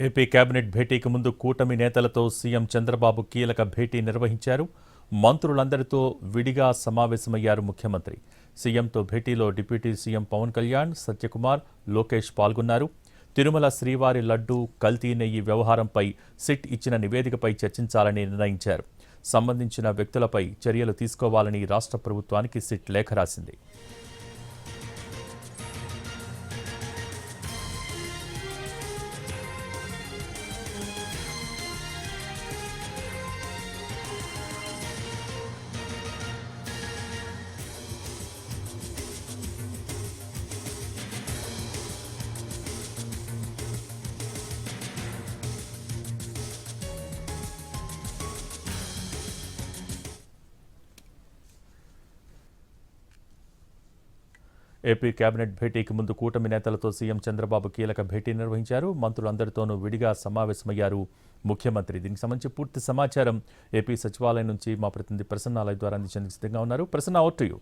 AP cabinet భేటీకి ముందు కూటమి నేతలతో సీఎం చంద్రబాబు కీలక భేటీ నిర్వహించారు. మంత్రులందరితో విడిగా సమావేశమయ్యారు ముఖ్యమంత్రి. సీఎంతో భేటీలో డిప్యూటీ సీఎం పవన్ కళ్యాణ్, సత్యకుమార్, లోకేష్ పాల్గొన్నారు. తిరుమల శ్రీవారి లడ్డూ కల్తీ నెయ్యి వ్యవహారంపై సిట్ ఇచ్చిన నివేదికపై చర్చించాలని నిర్ణయించారు. సంబంధించిన వ్యక్తులపై చర్యలు తీసుకోవాలని రాష్ట్ర ప్రభుత్వానికి సిట్ లేఖ రాసింది. ఏపీ కేబినెట్ భేటీకి ముందు కూటమి నేతలతో సీఎం చంద్రబాబు కీలక భేటీ నిర్వహించారు. మంత్రులందరితోనూ విడిగా సమావేశమయ్యారు ముఖ్యమంత్రి. దీనికి సంబంధించి పూర్తి సమాచారం ఏపీ సచివాలయం నుంచి మా ప్రతినిధి ప్రసన్న లైవ్ ద్వారా అందించేందుకు సిద్ధంగా ఉన్నారు. Prasanna, over to you.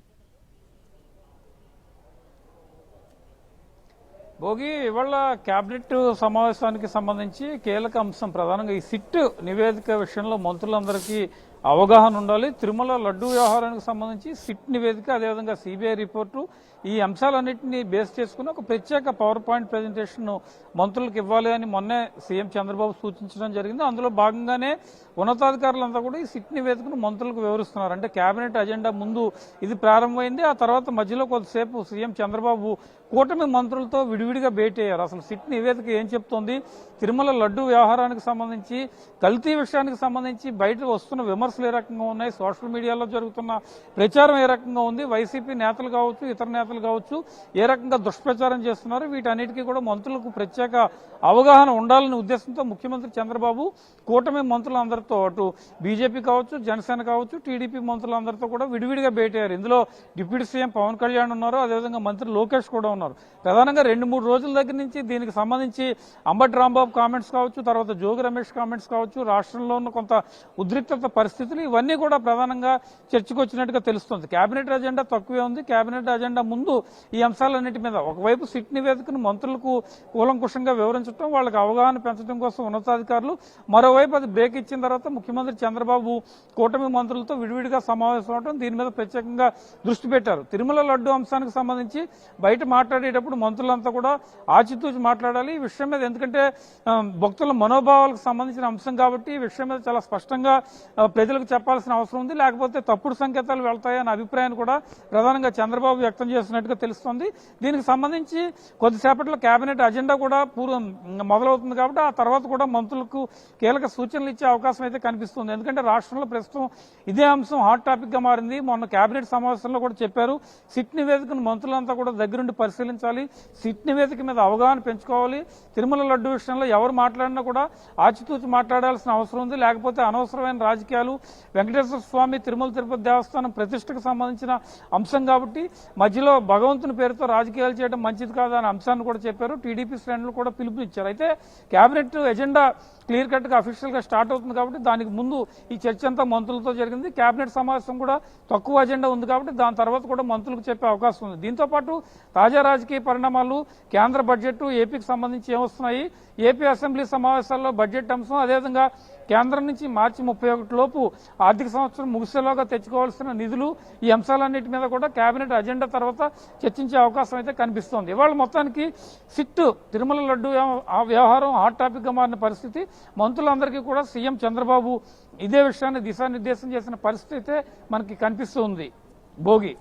Bhogi, ఇవాళ కేబినెట్ సమావేశానికి సంబంధించి కీలక అంశం ప్రధానంగా ఈ సిట్ నివేదిక విషయంలో మంత్రులందరికీ అవగాహన ఉండాలి. తిరుమల లడ్డూ వ్యవహారానికి సంబంధించి సిట్ నివేదిక, అదేవిధంగా సిబిఐ రిపోర్టు, ఈ అంశాలన్నింటినీ బేస్ చేసుకుని ఒక ప్రత్యేక పవర్ పాయింట్ ప్రజెంటేషన్ మంత్రులకు ఇవ్వాలి అని మొన్నే సీఎం చంద్రబాబు సూచించడం జరిగింది. అందులో భాగంగానే ఉన్నతాధికారులంతా కూడా ఈ సిట్ నివేదికను మంత్రులకు వివరిస్తున్నారు. అంటే కేబినెట్ అజెండా ముందు ఇది ప్రారంభమైంది. ఆ తర్వాత మధ్యలో కొద్దిసేపు సీఎం చంద్రబాబు కూటమి మంత్రులతో విడివిడిగా భేటీ అయ్యారు. అసలు సిట్ నివేదిక ఏం చెప్తోంది, తిరుమల లడ్డూ వ్యవహారానికి సంబంధించి, కల్తీ విషయానికి సంబంధించి బయట వస్తున్న విమర్శలు ఏ రకంగా ఉన్నాయి, సోషల్ మీడియాలో జరుగుతున్న ప్రచారం ఏ రకంగా ఉంది, వైసీపీ నేతలు కావచ్చు, ఇతర నేతలు కావచ్చు ఏ రకంగా దుష్ప్రచారం చేస్తున్నారు, వీటన్నిటికీ కూడా మంత్రులకు ప్రత్యేక అవగాహన ఉండాలనే ఉద్దేశంతో ముఖ్యమంత్రి చంద్రబాబు కూటమి మంత్రులందరితో, అటు బీజేపీ కావచ్చు, జనసేన కావచ్చు, టీడీపీ మంత్రులందరితో కూడా విడివిడిగా భేటీ అయ్యారు. ఇందులో డిప్యూటీ సీఎం పవన్ కళ్యాణ్ ఉన్నారు, అదేవిధంగా మంత్రి లోకేష్ కూడా ఉన్నారు. ప్రధానంగా 2-3 రోజుల దగ్గర నుంచి దీనికి సంబంధించి అంబటి రాంబాబు కామెంట్స్ కావచ్చు, తర్వాత జోగి రమేష్ కామెంట్స్ కావచ్చు, రాష్ట్రంలో ఉన్న కొంత ఉద్రిక్తత పరిస్థితులు ఇవన్నీ కూడా ప్రధానంగా చర్చకు వచ్చినట్టుగా తెలుస్తుంది. కేబినెట్ అజెండా తక్కువే ఉంది. కేబినెట్ అజెండా ముందు ఈ అంశాలన్నింటి మీద ఒకవైపు సిట్ నివేదికను మంత్రులకు కూలంకుషంగా వివరించడం, వాళ్ళకి అవగాహన పెంచడం కోసం ఉన్నతాధికారులు, మరోవైపు అది బ్రేక్ ఇచ్చిన తర్వాత ముఖ్యమంత్రి చంద్రబాబు కూటమి మంత్రులతో విడివిడిగా సమావేశం అవడం, దీని మీద ప్రత్యేకంగా దృష్టి పెట్టారు. తిరుమల లడ్డు అంశానికి సంబంధించి బయట మాట్లాడేటప్పుడు మంత్రులంతా కూడా ఆచితూచి మాట్లాడాలి ఈ విషయం మీద. ఎందుకంటే భక్తుల మనోభావాలకు సంబంధించిన అంశం కాబట్టి ఈ విషయం మీద చాలా స్పష్టంగా ప్రజలకు చెప్పాల్సిన అవసరం ఉంది. లేకపోతే తప్పుడు సంకేతాలు వెళ్తాయన్న అభిప్రాయాన్ని కూడా ప్రధానంగా చంద్రబాబు వ్యక్తం చేస్తున్నట్టుగా తెలుస్తోంది. దీనికి సంబంధించి కొద్దిసేపట్లో కేబినెట్ అజెండా కూడా మొదలవుతుంది కాబట్టి ఆ తర్వాత కూడా మంత్రులకు కీలక సూచనలు ఇచ్చే అవకాశం అయితే కనిపిస్తుంది. ఎందుకంటే రాష్ట్రంలో ప్రస్తుతం ఇదే అంశం హాట్ టాపిక్ గా మారింది. మొన్న కేబినెట్ సమావేశంలో కూడా చెప్పారు, సిట్ నివేదికను మంత్రులంతా కూడా దగ్గరుండి పరిశీలించాలి, సిట్ నివేదిక మీద అవగాహన పెంచుకోవాలి, తిరుమల లడ్డు విషయంలో ఎవరు మాట్లాడినా కూడా ఆచితూచి మాట్లాడాల్సిన అవసరం ఉంది, లేకపోతే అనవసరమైన రాజకీయాలు, వెంకటేశ్వర స్వామి తిరుమల తిరుపతి దేవస్థానం ప్రతిష్టకు సంబంధించిన అంశం కాబట్టి మధ్యలో భగవంతుని పేరుతో రాజకీయాలు చేయడం మంచిది కాదు అనే అంశాన్ని కూడా చెప్పారు. టీడీపీ శ్రేణులు కూడా పిలుపునిచ్చారు. అయితే కేబినెట్ ఎజెండా క్లియర్ కట్ గా అఫీషియల్ గా స్టార్ట్ అవుతుంది కాబట్టి దానికి ముందు ఈ చర్చ అంతా మంత్రులతో జరిగింది. కేబినెట్ సమావేశం కూడా తక్కువ అజెండా ఉంది కాబట్టి దాని తర్వాత కూడా మంత్రులకు చెప్పే అవకాశం ఉంది. దీంతో పాటు తాజా రాజకీయ పరిణామాలు, కేంద్ర బడ్జెట్, ఏపీకి సంబంధించి ఏమొస్తున్నాయి, ఏపీ అసెంబ్లీ సమావేశాల్లో బడ్జెట్ అంశం, అదేవిధంగా కేంద్రం నుంచి మార్చి 31 లోపు ఆర్థిక సంవత్సరం ముగిసేలోగా తెచ్చుకోవాల్సిన నిధులు, ఈ అంశాలన్నింటి మీద కూడా కేబినెట్ అజెండా తర్వాత చర్చించే అవకాశం అయితే కనిపిస్తోంది. ఇవాళ మొత్తానికి సిట్ తిరుమల లడ్డు వ్యవహారం హాట్ టాపిక్ గా మారిన పరిస్థితి, మంత్రులందరికీ కూడా సీఎం చంద్రబాబు ఇదే విషయాన్ని దిశానిర్దేశం చేసిన పరిస్థితి అయితే మనకి కనిపిస్తుంది. భోగి.